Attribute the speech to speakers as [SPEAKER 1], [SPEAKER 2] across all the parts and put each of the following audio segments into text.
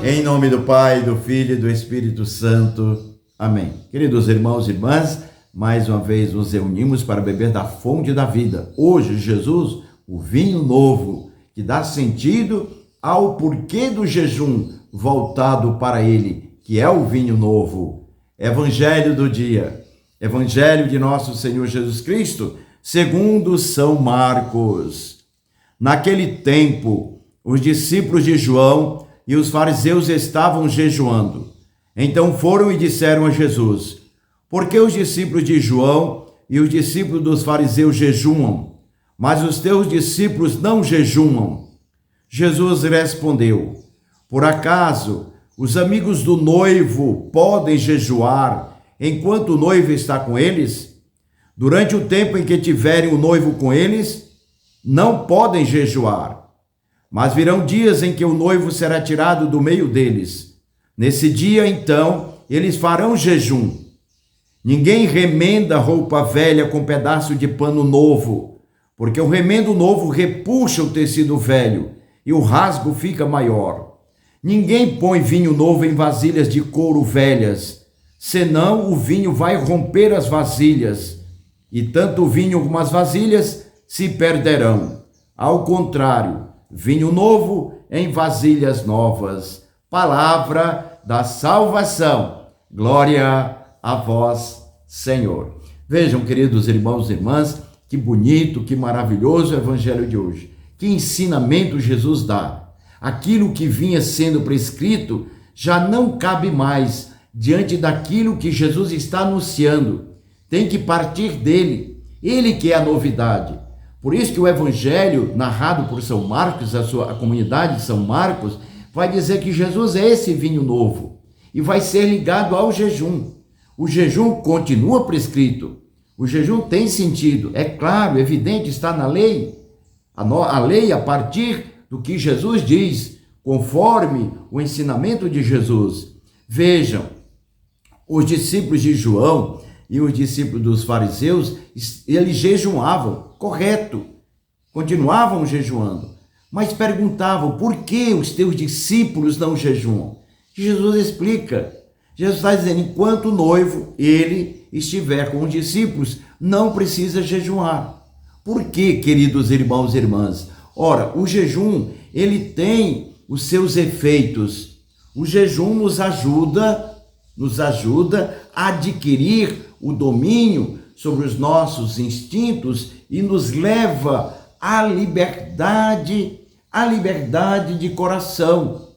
[SPEAKER 1] Em nome do Pai, do Filho e do Espírito Santo. Amém. Queridos irmãos e irmãs, mais uma vez nos reunimos para beber da fonte da vida. Hoje, Jesus, o vinho novo, que dá sentido ao porquê do jejum voltado para Ele, que é o vinho novo. Evangelho do dia. Evangelho de nosso Senhor Jesus Cristo, segundo São Marcos. Naquele tempo, os discípulos de João e os fariseus estavam jejuando. Então foram e disseram a Jesus: por que os discípulos de João e os discípulos dos fariseus jejuam, mas os teus discípulos não jejuam? Jesus respondeu: por acaso os amigos do noivo podem jejuar enquanto o noivo está com eles? Durante o tempo em que tiverem o noivo com eles, não podem jejuar. Mas virão dias em que o noivo será tirado do meio deles. Nesse dia, então, eles farão jejum. Ninguém remenda roupa velha com pedaço de pano novo, porque o remendo novo repuxa o tecido velho e o rasgo fica maior. Ninguém põe vinho novo em vasilhas de couro velhas, senão o vinho vai romper as vasilhas, e tanto o vinho como as vasilhas se perderão. Ao contrário, vinho novo em vasilhas novas. Palavra da salvação. Glória a vós, Senhor. Vejam, queridos irmãos e irmãs, que bonito, que maravilhoso o evangelho de hoje. Que ensinamento Jesus dá. Aquilo que vinha sendo prescrito já não cabe mais diante daquilo que Jesus está anunciando. Tem que partir dele. Ele que é a novidade. Por isso que o evangelho narrado por São Marcos, a comunidade de São Marcos, vai dizer que Jesus é esse vinho novo e vai ser ligado ao jejum. O jejum continua prescrito. O jejum tem sentido. É claro, evidente, está na lei. A lei a partir do que Jesus diz, conforme o ensinamento de Jesus. Vejam, os discípulos de João e os discípulos dos fariseus, eles jejuavam, correto, continuavam jejuando, mas perguntavam: por que os teus discípulos não jejuam? Jesus explica. Jesus está dizendo: enquanto o noivo, ele estiver com os discípulos, não precisa jejuar. Por quê, queridos irmãos e irmãs? Ora, o jejum, ele tem os seus efeitos. O jejum nos ajuda a adquirir o domínio sobre os nossos instintos e nos leva à liberdade de coração.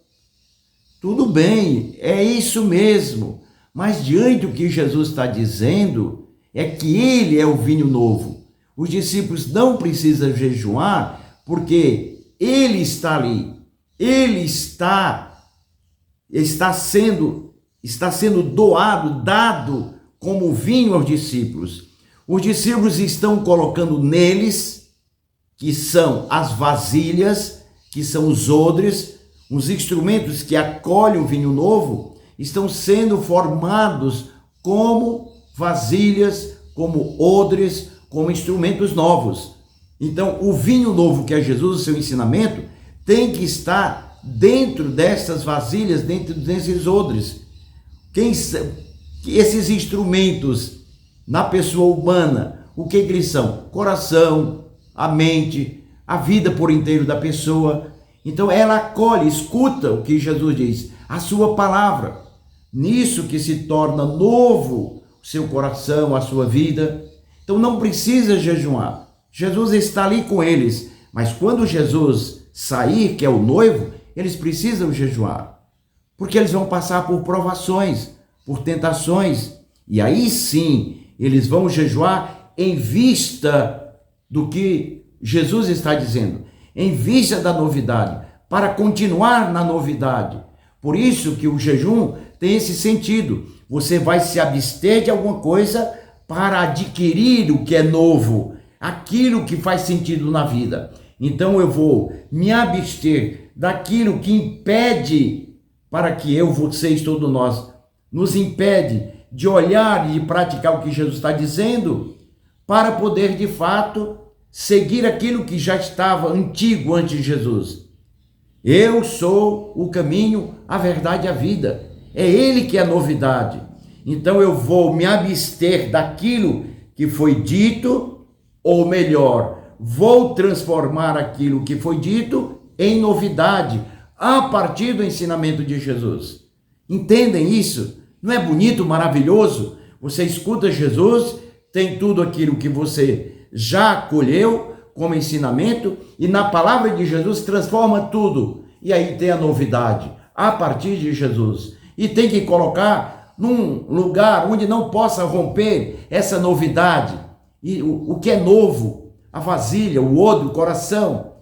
[SPEAKER 1] Tudo bem, é isso mesmo, mas diante do que Jesus está dizendo, é que ele é o vinho novo. Os discípulos não precisam jejuar, porque ele está ali, ele está sendo doado, dado como vinho aos discípulos. Os discípulos estão colocando neles, que são as vasilhas, que são os odres, os instrumentos que acolhem o vinho novo, estão sendo formados como vasilhas, como odres, como instrumentos novos. Então, o vinho novo que é Jesus, o seu ensinamento, tem que estar dentro dessas vasilhas, dentro desses odres. Esses instrumentos na pessoa humana, o que eles são? Coração, a mente, a vida por inteiro da pessoa. Então ela acolhe, escuta o que Jesus diz, a sua palavra. Nisso que se torna novo o seu coração, a sua vida. Então não precisa jejuar. Jesus está ali com eles, mas quando Jesus sair, que é o noivo, eles precisam jejuar, porque eles vão passar por provações, por tentações, e aí sim eles vão jejuar em vista do que Jesus está dizendo, em vista da novidade, para continuar na novidade. Por isso que o jejum tem esse sentido. Você vai se abster de alguma coisa para adquirir o que é novo, aquilo que faz sentido na vida. Então eu vou me abster daquilo que impede, para que eu, vocês, todos nós, nos impede de olhar e de praticar o que Jesus está dizendo, para poder de fato seguir aquilo que já estava antigo antes de Jesus. Eu sou o caminho, a verdade e a vida. É Ele que é a novidade. Então eu vou me abster daquilo que foi dito, ou melhor, vou transformar aquilo que foi dito em novidade, a partir do ensinamento de Jesus. Entendem isso? Não é bonito, maravilhoso? Você escuta Jesus, tem tudo aquilo que você já acolheu como ensinamento, e na palavra de Jesus transforma tudo. E aí tem a novidade, a partir de Jesus. E tem que colocar num lugar onde não possa romper essa novidade. E o que é novo, a vasilha, o odre, o coração,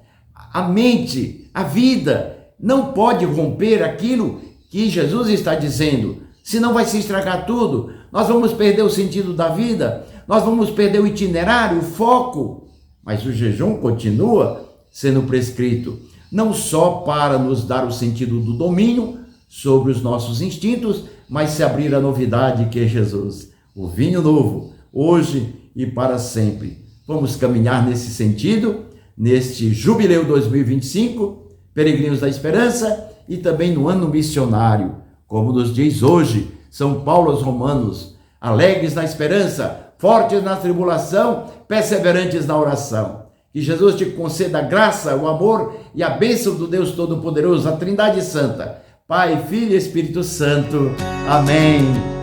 [SPEAKER 1] a mente, a vida, não pode romper aquilo que Jesus está dizendo, senão vai se estragar tudo. Nós vamos perder o sentido da vida, nós vamos perder o itinerário, o foco. Mas o jejum continua sendo prescrito, não só para nos dar o sentido do domínio sobre os nossos instintos, mas se abrir a novidade que é Jesus, o vinho novo, hoje e para sempre. Vamos caminhar nesse sentido, neste Jubileu 2025, Peregrinos da Esperança, e também no ano missionário, como nos diz hoje São Paulo aos Romanos: alegres na esperança, fortes na tribulação, perseverantes na oração. Que Jesus te conceda a graça, o amor e a bênção do Deus Todo-Poderoso, a Trindade Santa, Pai, Filho e Espírito Santo. Amém.